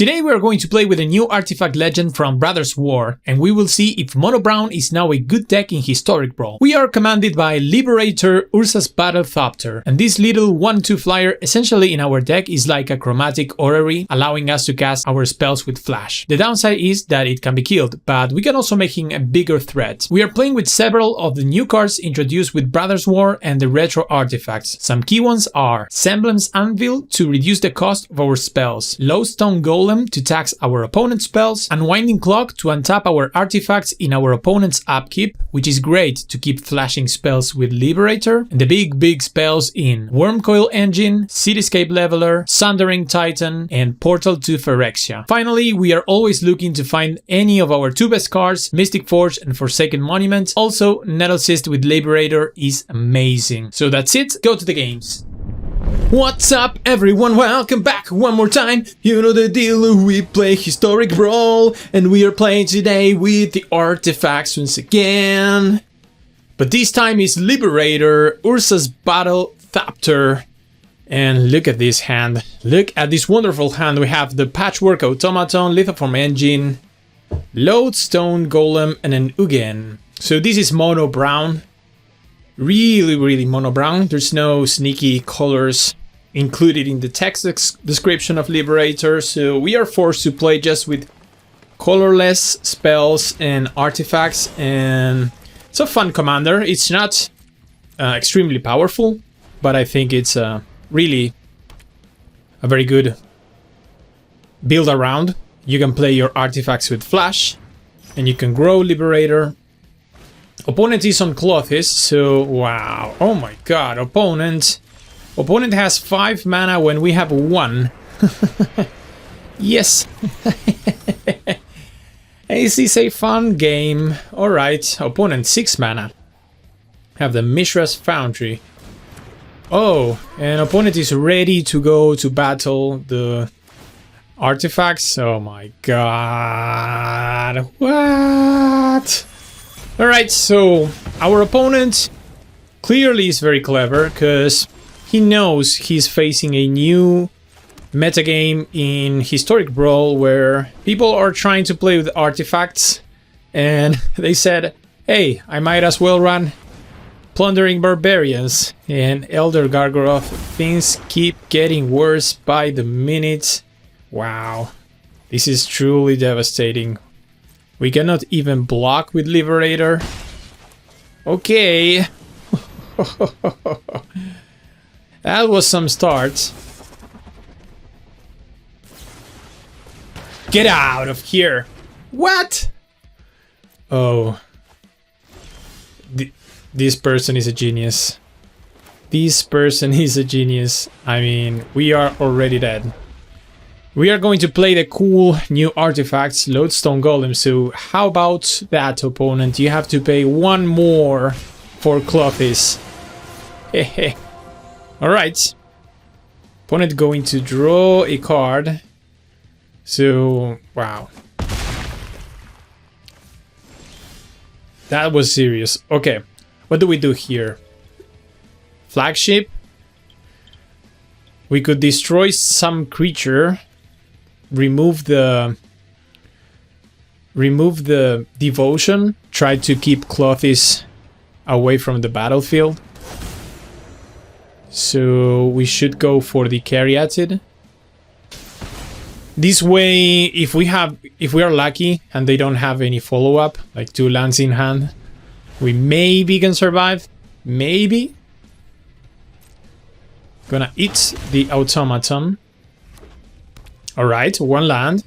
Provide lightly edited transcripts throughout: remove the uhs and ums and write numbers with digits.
Today we are going to play with a new artifact legend from Brothers War, and we will see if Mono Brown is now a good deck in Historic Brawl. We are commanded by Liberator Urza's Battle Thopter, and this little 1/2 flyer essentially in our deck is like a chromatic orrery, allowing us to cast our spells with flash. The downside is that it can be killed, but we can also make him a bigger threat. We are playing with several of the new cards introduced with Brothers War and the retro artifacts. Some key ones are Semblance Anvil to reduce the cost of our spells, Lodestone Golem to tax our opponent's spells, Unwinding Clock to untap our artifacts in our opponent's upkeep, which is great to keep flashing spells with Liberator, and the big spells in Wormcoil Engine, Cityscape Leveler, Sundering Titan, and Portal to Phyrexia. Finally, we are always looking to find any of our two best cards, Mystic Forge and Forsaken Monument. Also, Nettlecyst with Liberator is amazing. So that's it, go to the games. What's up everyone, welcome back one more time. You know the deal, we play Historic Brawl and we are playing today with the artifacts once again. But this time is Liberator, Urza's Battle Thopter. And look at this hand, look at this wonderful hand. We have the Patchwork Automaton, Lithoform Engine, Lodestone Golem and an Ugin. So this is Mono Brown. Really mono brown. There's no sneaky colors included in the text description of Liberator, so we are forced to play just with colorless spells and artifacts, and it's a fun commander. It's not extremely powerful, but I think it's really a very good build around. You can play your artifacts with flash and you can grow Liberator. Opponent is on Klothys, so wow, oh my god, opponent has 5 mana when we have 1. Yes. Is this a fun game? Alright, opponent 6 mana. Have the Mishra's Foundry. Oh, and opponent is ready to go to battle the artifacts. Oh my god, what? Alright, so our opponent clearly is very clever because he knows he's facing a new metagame in Historic Brawl where people are trying to play with artifacts, and they said, hey, I might as well run Plundering Barbarians and Elder Gargoroth. Things keep getting worse by the minute. Wow, this is truly devastating. We cannot even block with Liberator. Okay. That was some start. Get out of here. What? Oh. This person is a genius. This person is a genius. I mean, we are already dead. We are going to play the cool new artifacts, Lodestone Golem, so how about that, opponent? You have to pay 1 more for Klothys. Hehe. Alright. Opponent going to draw a card. So, wow. That was serious. Okay, what do we do here? Flagship. We could destroy some creature. Remove the devotion. Try to keep Klothys away from the battlefield. So we should go for the Caryatid. This way, if we are lucky and they don't have any follow-up, like 2 lands in hand, we maybe can survive. Maybe. Gonna eat the Automaton. Alright, 1 land.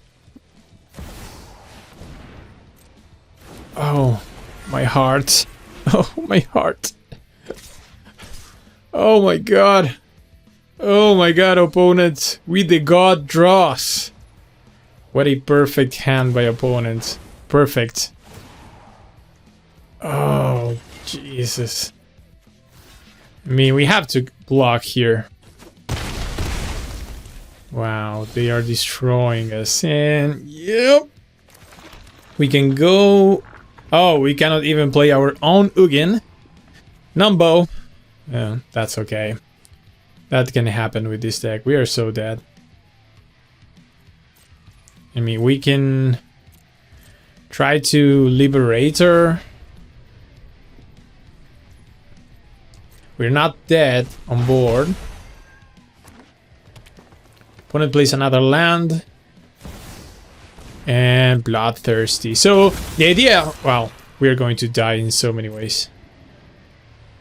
Oh, my heart. Oh, my heart. Oh my god. Oh my god, opponent. With the god draws. What a perfect hand by opponent. Perfect. Oh, Jesus. I mean, we have to block here. Wow, they are destroying us, and yep, we can go. Oh, we cannot even play our own Ugin. Numbo. Yeah, that's okay. That can happen with this deck. We are so dead. I mean, we can try to Liberator. We're not dead on board. Opponent plays another land. And Bloodthirsty. So the idea, well, we're going to die in so many ways.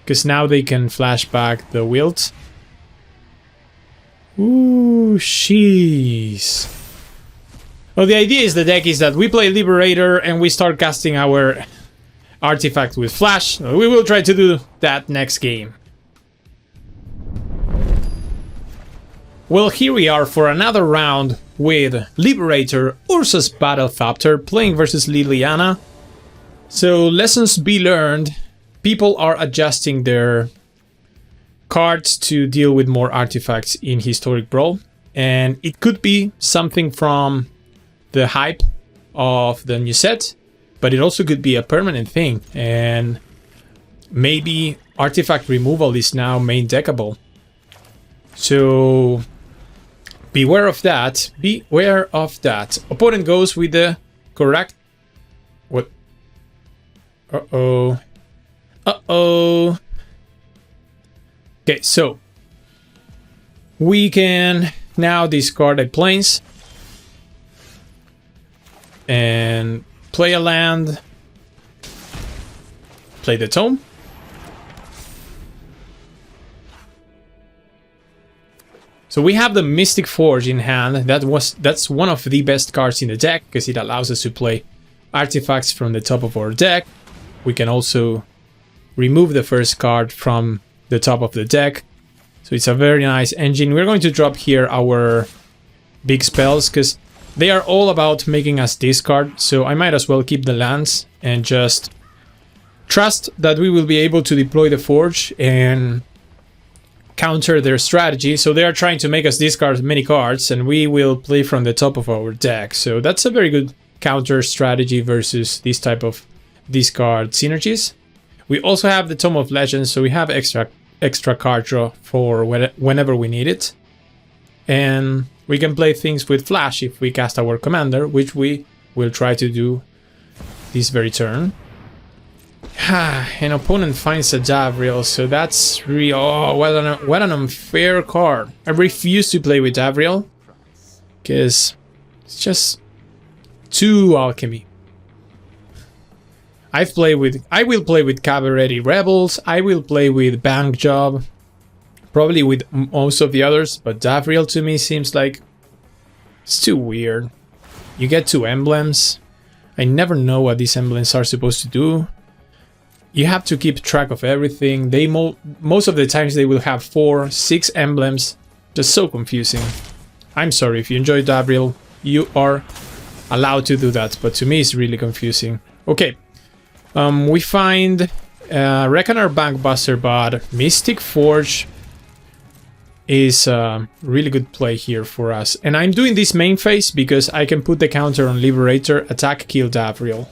Because now they can flash back the Wilt. Ooh, jeez. Well, the idea is the deck is that we play Liberator and we start casting our artifact with Flash. We will try to do that next game. Well, here we are for another round with Liberator, Urza's Battlethopter, playing versus Liliana. So, lessons be learned. People are adjusting their cards to deal with more artifacts in Historic Brawl. And it could be something from the hype of the new set, but it also could be a permanent thing. And maybe artifact removal is now main deckable. So beware of that. Beware of that. Opponent goes with the correct... What? Uh-oh. Uh-oh. Okay, so we can now discard a Plains and play a land, play the Tome. So we have the Mystic Forge in hand. That's one of the best cards in the deck because it allows us to play artifacts from the top of our deck. We can also remove the first card from the top of the deck. So it's a very nice engine. We're going to drop here our big spells because they are all about making us discard. So I might as well keep the lands and just trust that we will be able to deploy the Forge and counter their strategy. So they are trying to make us discard many cards and we will play from the top of our deck. So that's a very good counter strategy versus this type of discard synergies. We also have the Tome of Legends, so we have extra card draw for whenever we need it. And we can play things with Flash if we cast our commander, which we will try to do this very turn. An opponent finds a Davriel, so that's real. Oh, what an unfair card. I refuse to play with Davriel because it's just too alchemy. I will play with Cabaret Rebels. I will play with Bank Job, probably with most of the others. But Davriel to me seems like it's too weird. You get 2 emblems. I never know what these emblems are supposed to do. You have to keep track of everything. They most of the times they will have 4, 6 emblems. Just so confusing. I'm sorry if you enjoy Davriel. You are allowed to do that, but to me it's really confusing. Okay. We find Reckoner Bankbuster, but Mystic Forge is a really good play here for us. And I'm doing this main phase because I can put the counter on Liberator, attack, kill Davriel.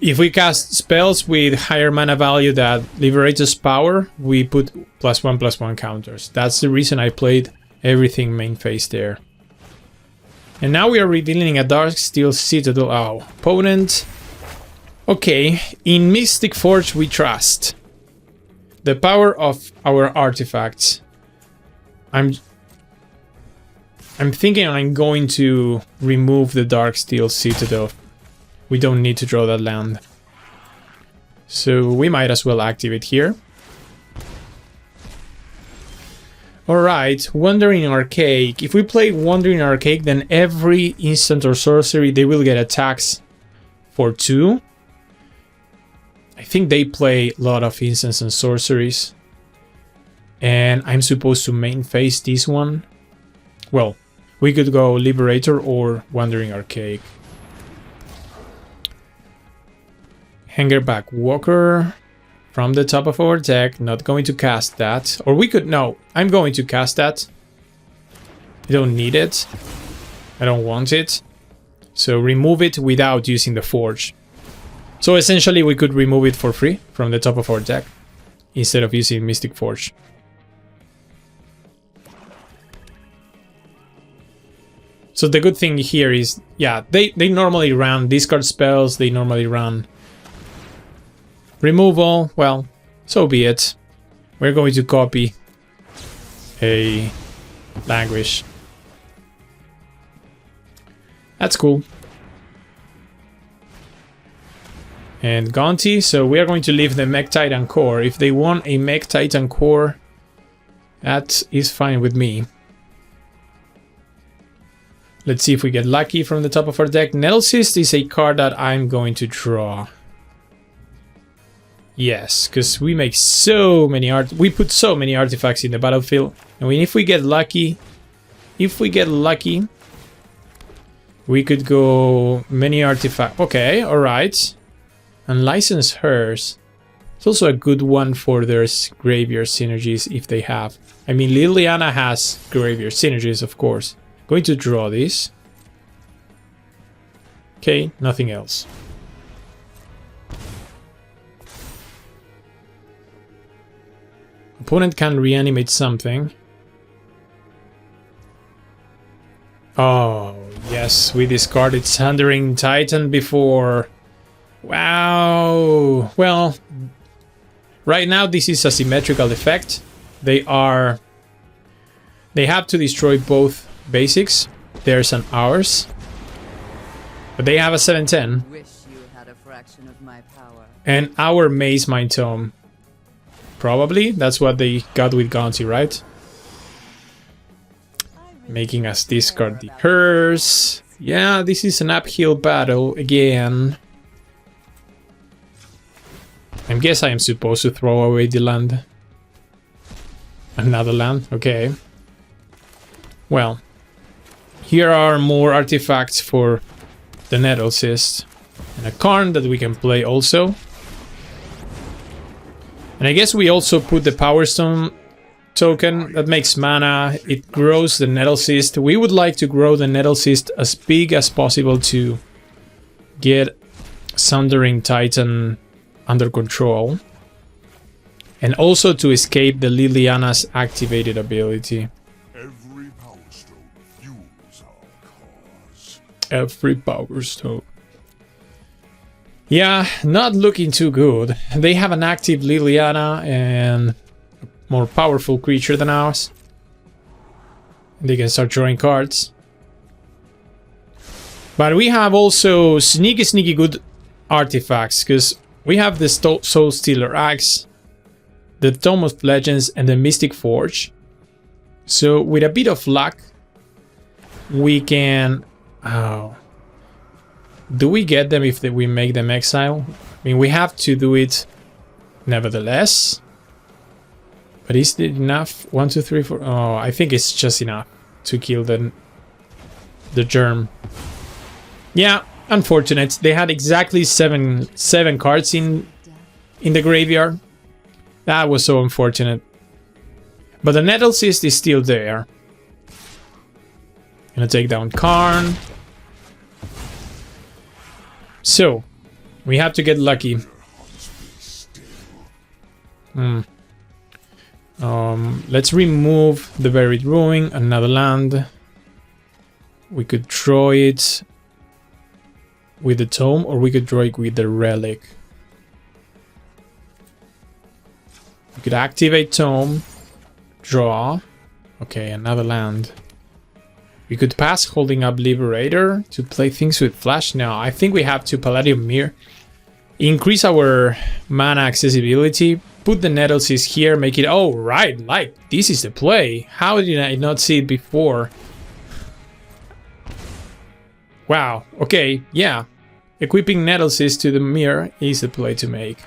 If we cast spells with higher mana value than Liberator's power, we put +1/+1 counters. That's the reason I played everything main phase there. And now we are revealing a Darksteel Citadel. Oh, opponent. Okay, in Mystic Forge we trust the power of our artifacts. I'm thinking I'm going to remove the Darksteel Citadel. We don't need to draw that land. So we might as well activate here. Alright, Wandering Archaic. If we play Wandering Archaic, then every instant or sorcery, they will get attacks for 2. I think they play a lot of instants and sorceries. And I'm supposed to main phase this one. Well, we could go Liberator or Wandering Archaic. Hangerback Walker. From the top of our deck, not going to cast that. Or we could, no, I'm going to cast that. I don't need it. I don't want it. So remove it without using the Forge. So essentially we could remove it for free from the top of our deck instead of using Mystic Forge. So the good thing here is, yeah, they normally run discard spells, they normally run removal. Well, so be it. We're going to copy a Languish. That's cool. And Gonti, so we are going to leave the Mech Titan core. If they want a Mech Titan core, that is fine with me. Let's see if we get lucky from the top of our deck. Nettlecyst is a card that I'm going to draw. Yes, because we make so many we put so many artifacts in the battlefield. I mean, if we get lucky, we could go many artifacts. Okay, alright. Unlicensed Hers. It's also a good one for their graveyard synergies if they have. I mean, Liliana has graveyard synergies, of course. Going to draw this. Okay, nothing else. Opponent can reanimate something. Oh, yes, we discarded Sundering Titan before. Wow. Well, right now this is a symmetrical effect. They have to destroy both basics. Theirs and ours. But they have a 7/10. Wish you had a fraction of my power. And our Maze Mind Tome. Probably. That's what they got with Gonti, right? Making us discard the Hers. Yeah, this is an uphill battle again. I guess I am supposed to throw away the land. Another land, okay. Well, here are more artifacts for the Nettlecyst. And a Karn that we can play also. And I guess we also put the Power Stone token that makes mana. It grows the Nettlecyst. We would like to grow the Nettlecyst as big as possible to get Sundering Titan under control. And also to escape the Liliana's activated ability. Every Power Stone fuels our cause. Every Power Stone. Yeah, not looking too good. They have an active Liliana and a more powerful creature than ours. They can start drawing cards. But we have also sneaky good artifacts, because we have the Soul Stealer Axe, the Tome of Legends, and the Mystic Forge. So with a bit of luck, we can... Oh... Do we get them if we make them exile? I mean, we have to do it nevertheless. But is it enough? 1, 2, 3, 4... Oh, I think it's just enough to kill the germ. Yeah, unfortunate. They had exactly seven cards in the graveyard. That was so unfortunate. But the Nettlecyst is still there. Gonna take down Karn. So, we have to get lucky. Let's remove the Buried Ruin, another land. We could draw it with the Tome, or we could draw it with the Relic. We could activate Tome, draw. Okay, another land. We could pass holding up Liberator to play things with Flash. Now, I think we have to Palladium Mirror. Increase our mana accessibility. Put the Nettlecyst here. Make it... Oh, right. Like, this is the play. How did I not see it before? Wow. Okay. Yeah. Equipping Nettlecyst to the mirror is the play to make.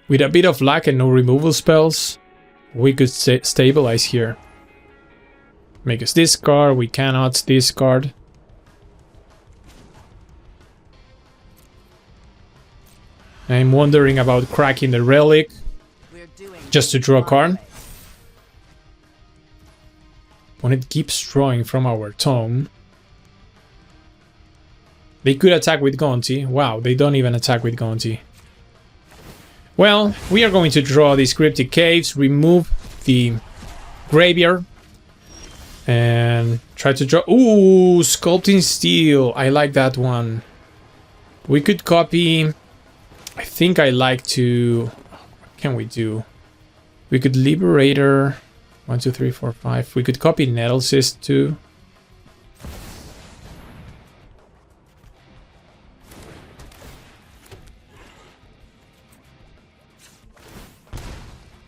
With a bit of luck and no removal spells, we could stabilize here. Make us discard. We cannot discard. I'm wondering about cracking the Relic just to draw a card. When it keeps drawing from our Tome. They could attack with Gonti. Wow, they don't even attack with Gonti. Well, we are going to draw these Cryptic Caves, remove the graveyard, And try to draw. Ooh, Sculpting Steel. I like that one. We could copy. I think I like to. What can we do? We could Liberator. 1, 2, 3, 4, 5. We could copy Nettle Cyst too.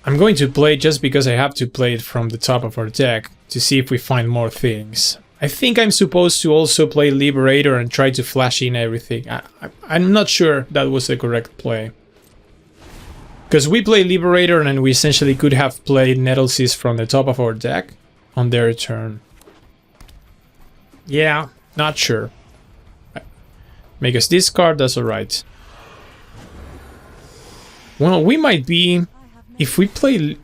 I'm going to play it just because I have to play it from the top of our deck to see if we find more things. I think I'm supposed to also play Liberator and try to flash in everything. I'm not sure that was the correct play. Because we play Liberator and we essentially could have played Nettle Cyst from the top of our deck on their turn. Yeah, not sure. Make us discard, that's alright. Well, we might be... If we play...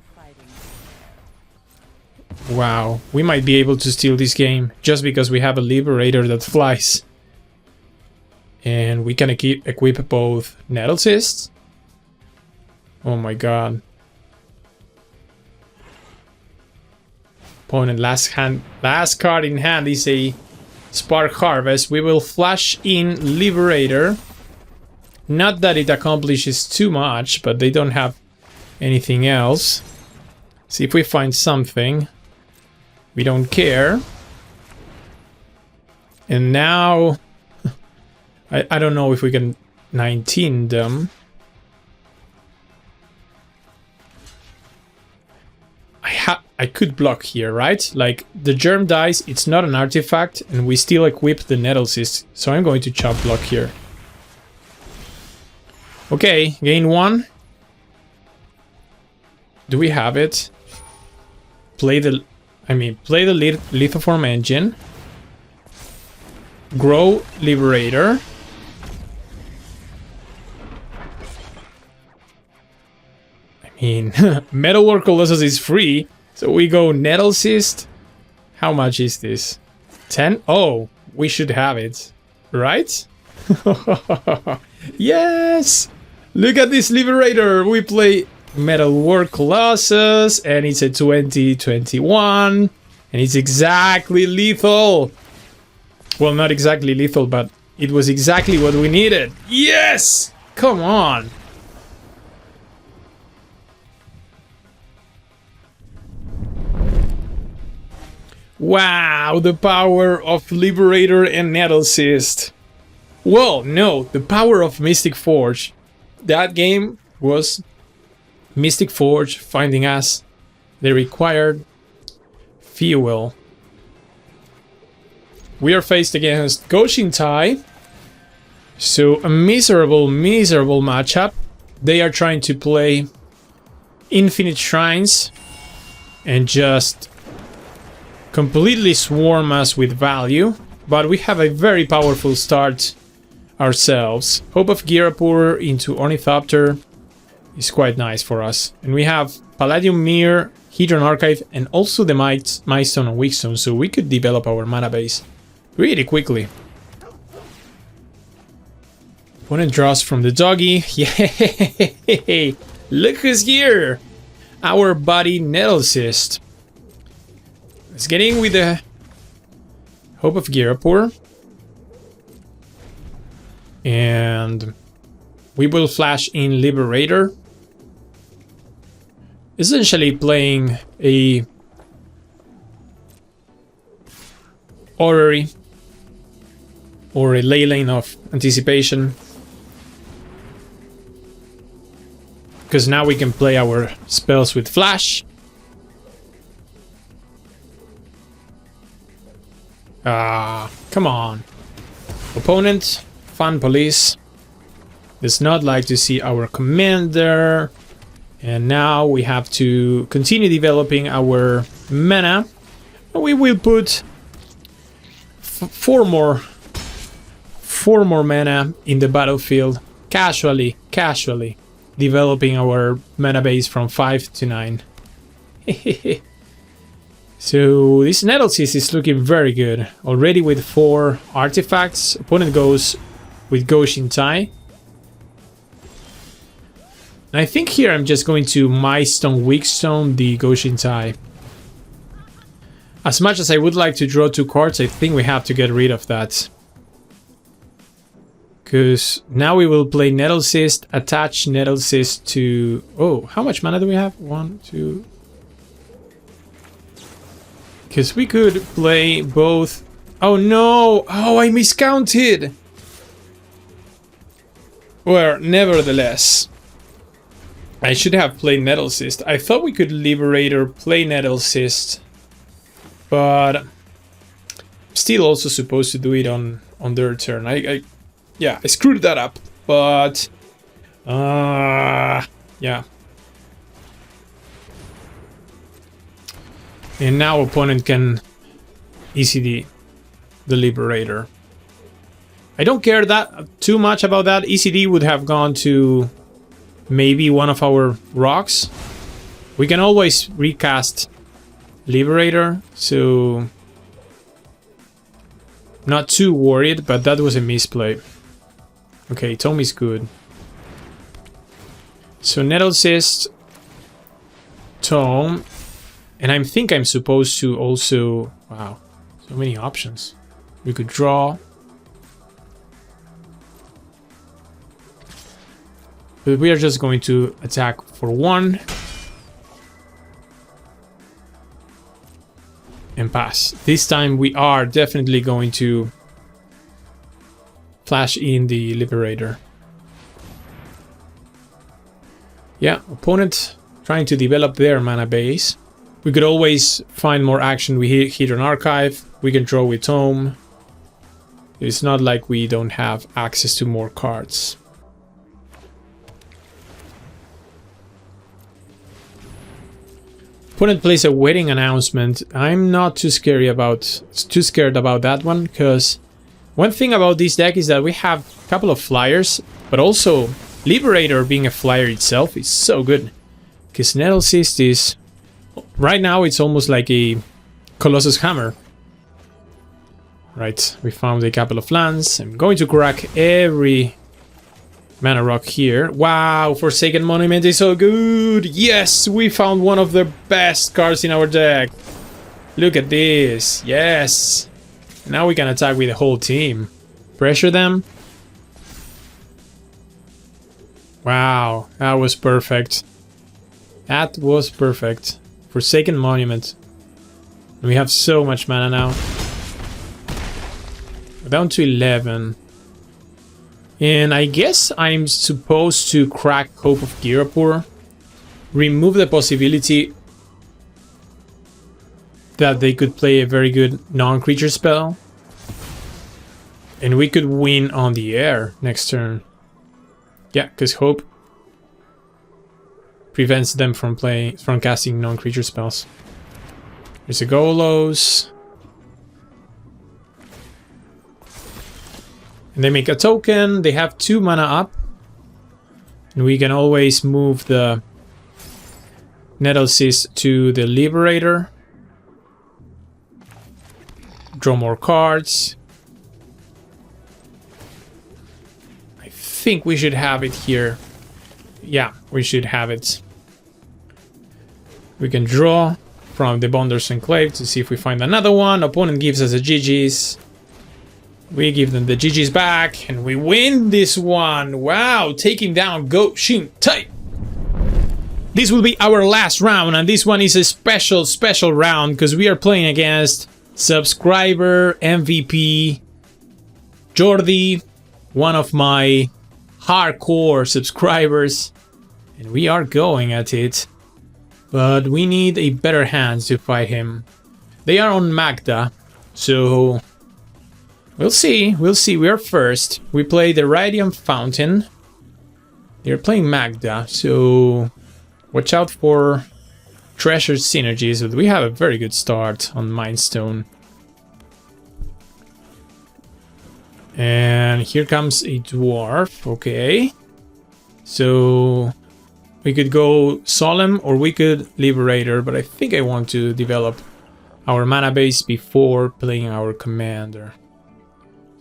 Wow, we might be able to steal this game just because we have a Liberator that flies. And we can equip both Nettle Cysts. Oh my god. Opponent last card in hand is a Spark Harvest. We will flash in Liberator. Not that it accomplishes too much, but they don't have anything else. See if we find something. We don't care. And now I don't know if we can 19 them. I could block here, right? Like the Germ dies, it's not an artifact, and we still equip the Nettle Cyst. So I'm going to chop block here. Okay, gain 1. Do we have it? Play the Lithoform Engine. Grow Liberator. I mean, Metalwork Colossus is free, so we go Nettle Cyst. How much is this? 10? Oh, we should have it, right? Yes! Look at this Liberator. We play Metalwork Colossus, and it's a 2021, and it's exactly lethal. Well, not exactly lethal, but it was exactly what we needed. Yes! Come on! Wow, the power of Liberator and Nettle Cyst. Well, no, the power of Mystic Forge. That game was Mystic Forge finding us the required fuel. We are faced against Goshin Tai. So a miserable matchup. They are trying to play Infinite Shrines and just completely swarm us with value. But we have a very powerful start ourselves. Hope of Girapur into Ornithopter is quite nice for us. And we have Palladium Mirror, Hedron Archive, and also the Milestone and Weakstone, so we could develop our mana base really quickly. Opponent draws from the doggy. Yay! Look who's here! Our buddy Nettle Cyst. Let's get in with the Hope of Girapur. And we will flash in Liberator. Essentially playing a Orrery or a Ley Lane of Anticipation. Because now we can play our spells with Flash. Come on. Opponent, Fun Police, does not like to see our commander. And now we have to continue developing our mana. We will put four more mana in the battlefield. Casually developing our mana base from 5 to 9. So this Nettle Cyst is looking very good. Already with 4 artifacts. Opponent goes with Goshin Tai. And I think here I'm just going to Milestone Weakstone the Goshin Tai. As much as I would like to draw 2 cards, I think we have to get rid of that. Because now we will play Nettle Cyst, attach Nettle Cyst to... Oh, how much mana do we have? 1, 2... Because we could play both... Oh no! Oh, I miscounted! Well, nevertheless... I should have played Nettle Cyst. I thought we could Liberator, play Nettle Cyst. But... still also supposed to do it on their turn. Yeah, I screwed that up, but yeah. And now opponent can ECD the Liberator. I don't care that too much about that. ECD would have gone to maybe one of our rocks. We can always recast Liberator, so not too worried, but that was a misplay. Okay, Tome is good. So Nettle Cyst, Tome, and I think I'm supposed to also... Wow, so many options. We could draw. But we are just going to attack for 1. And pass. This time we are definitely going to flash in the Liberator. Yeah, opponent trying to develop their mana base. We could always find more action. We hit an Archive. We can draw with Tome. It's not like we don't have access to more cards. Opponent plays a wedding announcement. I'm not too scared about that one, because one thing about this deck is that we have a couple of flyers, but also Liberator being a flyer itself is so good. Because Nettle Cyst is... right now it's almost like a Colossus Hammer. Right, we found a couple of lands. I'm going to crack every mana rock here. Wow, Forsaken Monument is so good! Yes, we found one of the best cards in our deck. Look at this, yes! Now we can attack with the whole team. Pressure them. Wow, that was perfect. That was perfect. Forsaken Monument. We have so much mana now. We're down to 11. And I guess I'm supposed to crack Hope of Ghirapur. Remove the possibility that they could play a very good non-creature spell. And we could win on the air next turn. Yeah, because Hope prevents them from casting non-creature spells. There's a Golos. And they make a token. They have 2 mana up. And we can always move the Nettle Cyst to the Liberator. Draw more cards. I think we should have it here. Yeah, we should have it. We can draw from the Bonder's Enclave to see if we find another one. Opponent gives us a GG's. We give them the GG's back, and we win this one. Wow, taking down Go Shin Tai. This will be our last round, and this one is a special round because we are playing against subscriber MVP Jordi, one of my hardcore subscribers, and we are going at it. But we need a better hand to fight him. They are on Magda, so we'll see. We are first. We play the Radiant Fountain. They're playing Magda, so watch out for Treasure synergies. But we have a very good start on Mindstone. And here comes a Dwarf. Okay. So we could go Solemn or we could Liberator, but I think I want to develop our mana base before playing our commander.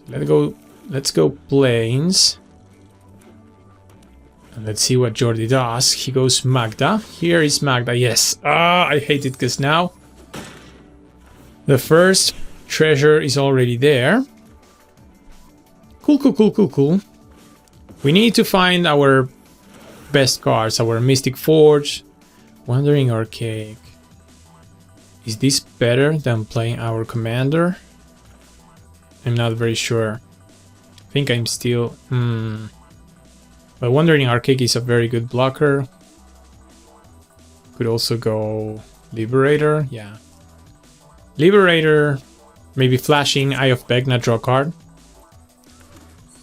Let's go Plains. And let's see what Jordi does. He goes Magda. Here is Magda. Yes. I hate it because now The first treasure is already there. Cool, cool, cool, cool, cool. We need to find our best cards. Our Mystic Forge, Wandering Archaic. Is this better than playing our commander? I'm not very sure. I think I'm still... But Wandering Archaic is a very good blocker. Could also go Liberator, yeah. Liberator, maybe flashing Eye of Vecna, draw card.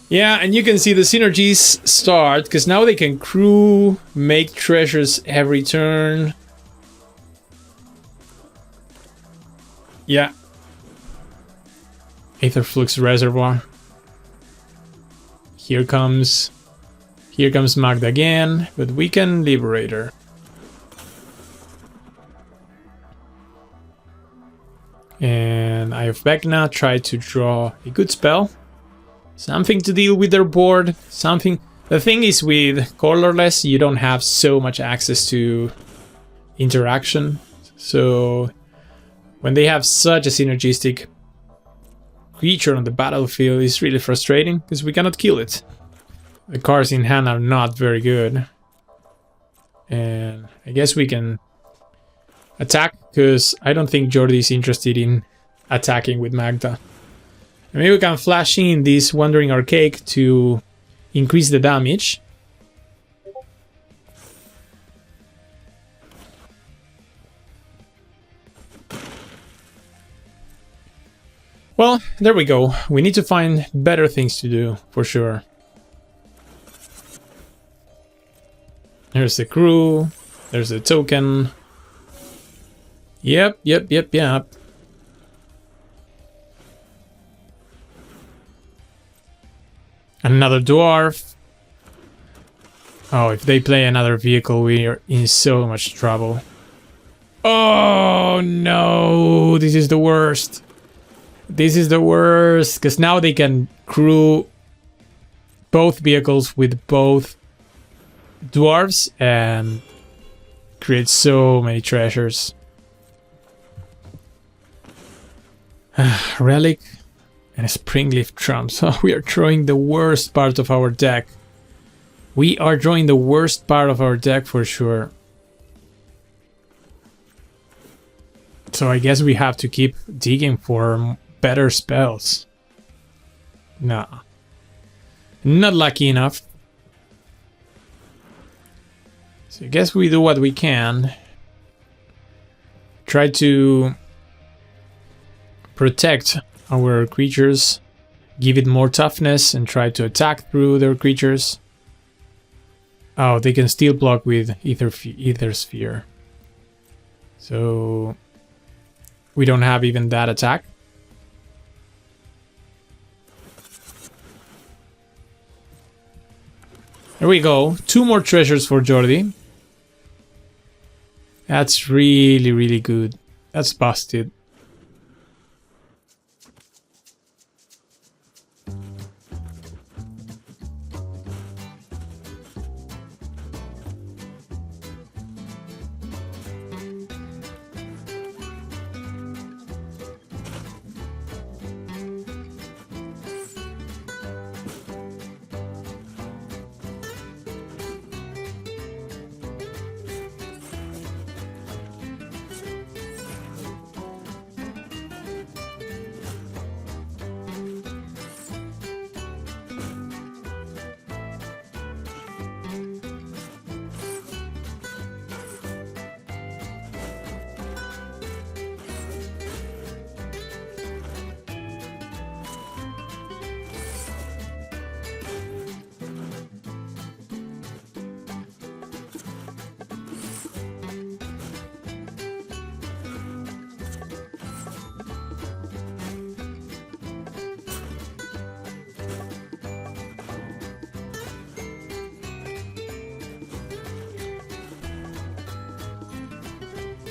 Yeah, and you can see the synergies start, because now they can crew, make treasures every turn. Yeah. Aetherflux Reservoir. Here comes Magda again, but we can Liberator. And Eye of Vecna, try to draw a good spell. Something to deal with their board. Something. The thing is, with colorless, you don't have so much access to interaction. So when they have such a synergistic creature on the battlefield, it's really frustrating because we cannot kill it. The cards in hand are not very good. And I guess we can attack, because I don't think Jordi is interested in attacking with Magda. And maybe we can flash in this Wandering Archaic to increase the damage. Well, there we go. We need to find better things to do, for sure. There's the crew. There's the token. Yep. Another dwarf. Oh, if they play another vehicle, we are in so much trouble. Oh no, this is the worst. This is the worst, because now they can crew both vehicles with both dwarves and create so many treasures. Relic and a Springleaf Trump. So we are drawing the worst part of our deck. We are drawing the worst part of our deck for sure. So I guess we have to keep digging for better spells. Nah. Not lucky enough. So I guess we do what we can. Try to protect our creatures, give it more toughness, and try to attack through their creatures. Oh, they can still block with Ether Sphere. So we don't have even that attack. There we go. 2 more treasures for Jordi. That's really, really good. That's busted.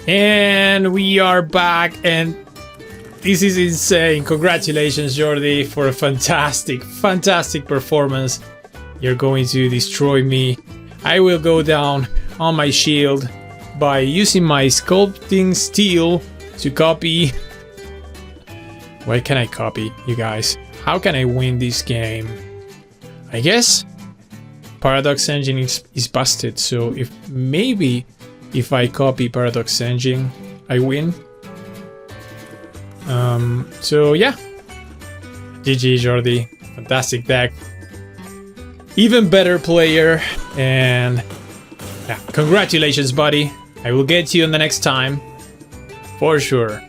And we are back, and this is insane. Congratulations, Jordi, for a fantastic, fantastic performance. You're going to destroy me. I will go down on my shield by using my Sculpting Steel to copy What can I copy, you guys? How can I win this game? I guess Paradox Engine is busted, so maybe if I copy Paradox Engine, I win. So yeah. GG, Jordi. Fantastic deck. Even better player. And yeah, congratulations, buddy. I will get you on the next time. For sure.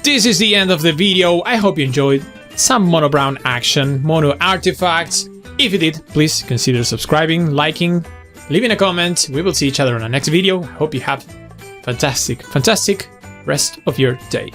This is the end of the video. I hope you enjoyed some Mono Brown action, Mono artifacts. If you did, please consider subscribing, liking, leaving a comment. We will see each other on the next video. I hope you have fantastic rest of your day.